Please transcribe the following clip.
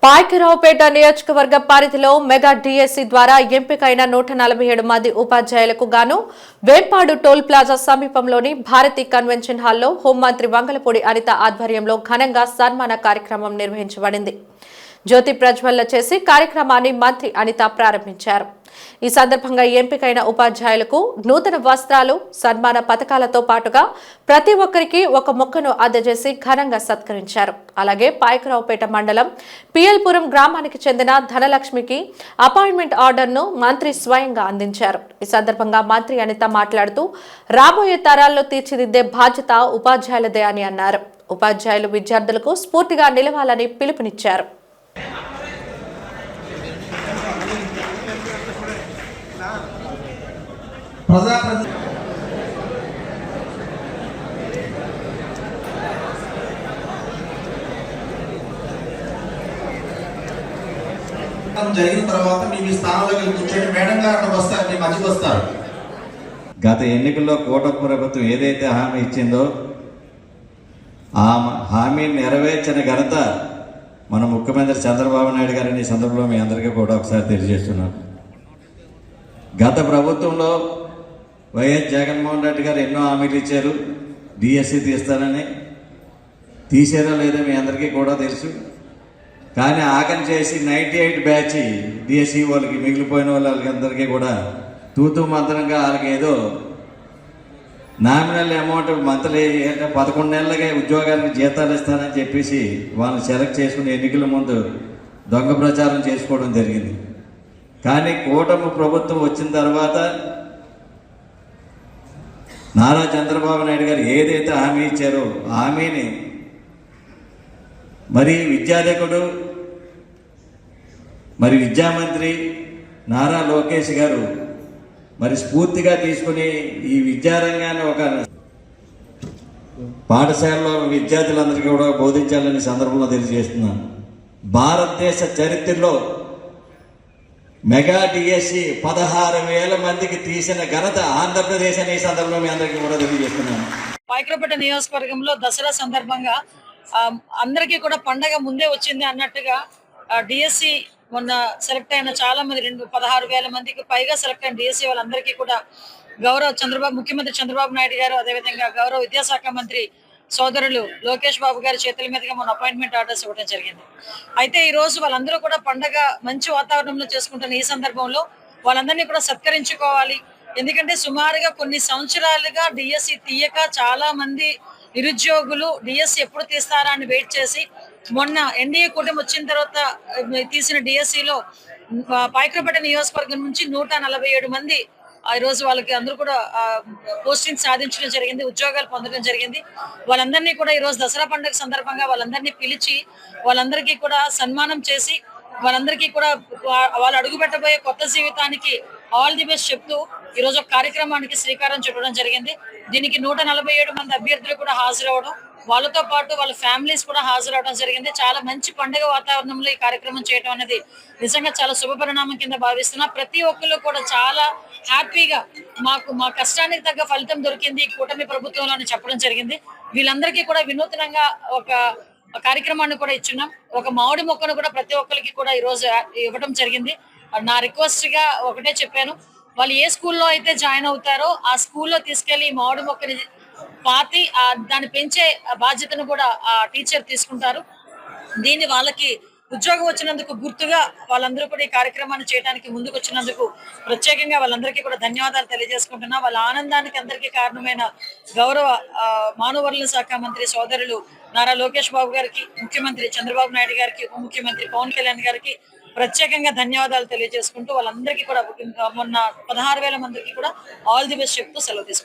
పాయకరావుపేట నియోజకవర్గ పరిధిలో mega DSC ద్వారా ఎంపికైన 147 మంది ఉపాధ్యాయులకు గాను వేంపాడు టోల్ ప్లాజా సమీపంలోని భారతీ కన్వెన్షన్ హాల్లో హోంమంత్రి వంగలపూడి అనిత ఆధ్వర్యంలో ఘనంగా సన్మాన కార్యక్రమం నిర్వహించబడింది. జ్యోతి ప్రజ్వలన చేసి కార్యక్రమాన్ని మంత్రి అనిత ప్రారంభించారు. ఈ సందర్భంగా ఎంపికైన ఉపాధ్యాయులకు నూతన వస్త్రాలు, సన్మాన పథకాలతో పాటుగా ప్రతి ఒక్కరికి ఒక మొక్కను అందజేసి ఘనంగా సత్కరించారు. అలాగే పాయకరావుపేట మండలం పిఎల్పురం గ్రామానికి చెందిన ధనలక్ష్మికి అపాయింట్మెంట్ ఆర్డర్ను మంత్రి స్వయంగా అందించారు. ఈ సందర్భంగా మంత్రి అనిత మాట్లాడుతూ రాబోయే తరాల్లో తీర్చిదిద్దే బాధ్యత ఉపాధ్యాయులదే అని అన్నారు. ఉపాధ్యాయులు విద్యార్థులకు స్ఫూర్తిగా నిలవాలని పిలుపునిచ్చారు. జరిగిన తర్వాత మీ స్థానంలోకి కూర్చొని మేడం గారు అక్కడ వస్తారు, మీ మధ్యకి వస్తారు. గత ఎన్నికల్లో కూటమి ప్రభుత్వం ఏదైతే హామీ ఇచ్చిందో ఆ హామీని నెరవేర్చిన ఘనత మన ముఖ్యమంత్రి చంద్రబాబు నాయుడు గారిని ఈ సందర్భంలో మీ అందరికీ కూడా ఒకసారి తెలియజేస్తున్నాను. గత ప్రభుత్వంలో వైఎస్ జగన్మోహన్ రెడ్డి గారు ఎన్నో హామీలు ఇచ్చారు. డిఎస్సి తీస్తానని తీసారో లేదో మీ అందరికీ కూడా తెలుసు. కానీ ఆగం చేసి 98 బ్యాచ్ డిఎస్సి వాళ్ళకి మిగిలిపోయిన వాళ్ళకి అందరికీ కూడా తూతూ మంత్రంగా వాళ్ళకి ఏదో నామినల్ అమౌంట్ మంత్లీ 11 నెలలకే ఉద్యోగానికి జీతాలు ఇస్తానని చెప్పేసి వాళ్ళని సెలెక్ట్ చేసుకుని ఎన్నికల ముందు దొంగ ప్రచారం చేసుకోవడం జరిగింది. కానీ కూటమి ప్రభుత్వం వచ్చిన తర్వాత నారా చంద్రబాబు నాయుడు గారు ఏదైతే హామీ ఇచ్చారో ఆ హామీని మరి విద్యాధికుడు మరి విద్యామంత్రి నారా లోకేష్ గారు మరి స్ఫూర్తిగా తీసుకుని ఈ విద్యారంగాన్ని ఒక పాఠశాలలో విద్యార్థులందరికీ కూడా బోధించాలని సందర్భంలో తెలియజేస్తున్నాను. భారతదేశ చరిత్రలో మెగా డిఎస్సి 16,000 మందికి తీసిన ఘనత ఆంధ్రప్రదేశ్ అనే సందర్భంలో మీ అందరికీ కూడా తెలియజేస్తున్నాను. పాయకరావుపేట నియోజకవర్గంలో దసరా సందర్భంగా అందరికీ కూడా పండగ ముందే వచ్చింది అన్నట్టుగా డిఎస్సి మొన్న సెలెక్ట్ అయిన చాలా మంది 16,000 మందికి పైగా సెలెక్ట్ అయిన డిఎస్సి వాళ్ళందరికీ కూడా ముఖ్యమంత్రి చంద్రబాబు నాయుడు గారు, అదేవిధంగా గౌరవ విద్యాశాఖ మంత్రి సోదరులు లోకేష్ బాబు గారి చేతుల మీదుగా మన అపాయింట్మెంట్ ఆర్డర్స్ ఇవ్వడం జరిగింది. అయితే ఈ రోజు వాళ్ళందరూ కూడా పండగ మంచి వాతావరణంలో చేసుకుంటున్న ఈ సందర్భంలో వాళ్ళందరినీ కూడా సత్కరించుకోవాలి. ఎందుకంటే సుమారుగా కొన్ని సంవత్సరాలుగా డిఎస్సి తీయక చాలా మంది నిరుద్యోగులు డిఎస్సి ఎప్పుడు తీస్తారా అని వెయిట్ చేసి మొన్న ఎన్డీఏ కూటమి వచ్చిన తర్వాత తీసిన డిఎస్సిలో పాయకరావుపేట నియోజకవర్గం నుంచి 147 మంది ఈ రోజు వాళ్ళకి అందరూ కూడా పోస్టింగ్ సాధించడం జరిగింది, ఉద్యోగాలు పొందడం జరిగింది. వాళ్ళందరినీ కూడా ఈ రోజు దసరా పండుగ సందర్భంగా వాళ్ళందరినీ పిలిచి వాళ్ళందరికీ కూడా సన్మానం చేసి వాళ్ళందరికీ కూడా వాళ్ళు అడుగు పెట్టబోయే కొత్త జీవితానికి ఆల్ ది బెస్ట్ చెప్తూ ఈ రోజు ఒక కార్యక్రమానికి శ్రీకారం చుట్టడం జరిగింది. దీనికి 147 మంది అభ్యర్థులు కూడా హాజరవడం, వాళ్ళతో పాటు వాళ్ళ ఫ్యామిలీస్ కూడా హాజరవడం జరిగింది. చాలా మంచి పండుగ వాతావరణంలో ఈ కార్యక్రమం చేయడం అనేది నిజంగా చాలా శుభ పరిణామం కింద భావిస్తున్నా. ప్రతి ఒక్కరు కూడా చాలా హ్యాపీగా మా కష్టానికి తగ్గ ఫలితం దొరికింది కూటమి ప్రభుత్వంలో అని చెప్పడం జరిగింది. వీళ్ళందరికీ కూడా వినూత్నంగా ఒక కార్యక్రమాన్ని కూడా ఇచ్చున్నాం. ఒక మామిడి మొక్కను కూడా ప్రతి ఒక్కరికి కూడా ఈ రోజు ఇవ్వడం జరిగింది. నా రిక్వెస్ట్ గా ఒకటే చెప్పాను, వాళ్ళు ఏ స్కూల్లో అయితే జాయిన్ అవుతారో ఆ స్కూల్లో తీసుకెళ్లి మామిడి మొక్కని పాతి దాన్ని పెంచే బాధ్యతను కూడా ఆ టీచర్ తీసుకుంటారు. దీన్ని వాళ్ళకి ఉద్యోగం వచ్చినందుకు గుర్తుగా వాళ్ళందరూ కూడా ఈ కార్యక్రమాన్ని చేయడానికి ముందుకు వచ్చినందుకు ప్రత్యేకంగా వాళ్ళందరికీ కూడా ధన్యవాదాలు తెలియజేసుకుంటున్నా. వాళ్ళ ఆనందానికి అందరికీ కారణమైన గౌరవ మానవ వనరుల శాఖ మంత్రి సోదరులు నారా లోకేష్ బాబు గారికి, ముఖ్యమంత్రి చంద్రబాబు నాయుడు గారికి, ఉప ముఖ్యమంత్రి పవన్ కళ్యాణ్ గారికి ప్రత్యేకంగా ధన్యవాదాలు తెలియజేసుకుంటూ వాళ్ళందరికీ కూడా మొన్న 16,000 మందికి కూడా ఆల్ ది బెస్ట్ చెప్తూ సెలవు తీసుకుంటాం.